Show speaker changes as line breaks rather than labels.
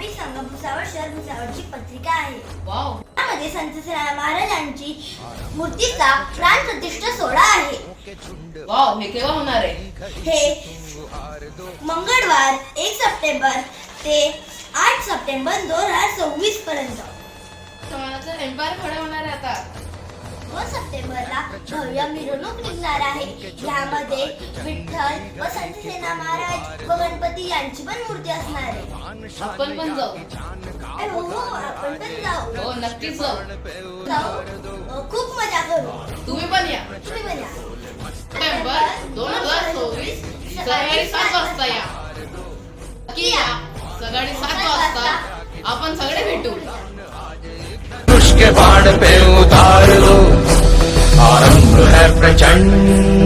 मराठी संघ भुसावळ शहर भुसावळची पत्रिका आहे.
वाव.
त्यामध्ये संत सेनापती महाराजांची मूर्तीचा प्राण प्रतिष्ठा सोहळा आहे.
वाव, हे केव्हा होणार आहे?
हे मंगळवार 1 सप्टेंबर ते 8 सप्टेंबर 2026 पर्यंत.
समाजाचं एम्पायर खडे होणार आहे आता.
2 सप्टेंबरला भव्य मिरवणूक निघणार आहे. यामध्ये विठ्ठल व संत सेना महाराज व गणपती यांची पण मूर्ती असणार आहे.
आपण पण जाऊ.
हो, आपण पण जाऊ.
हो, नक्कीच जाऊ.
खूप मजा करू.
तुम्ही पण या.
तुम्ही पण या.
सप्टेंबर 2024 सकाळी 7 वाजता या. नक्की या. सकाळी 7 वाजता आपण सगळे भेटू.
उसके बाण पे उतार दो, आरंभ है प्रचंड.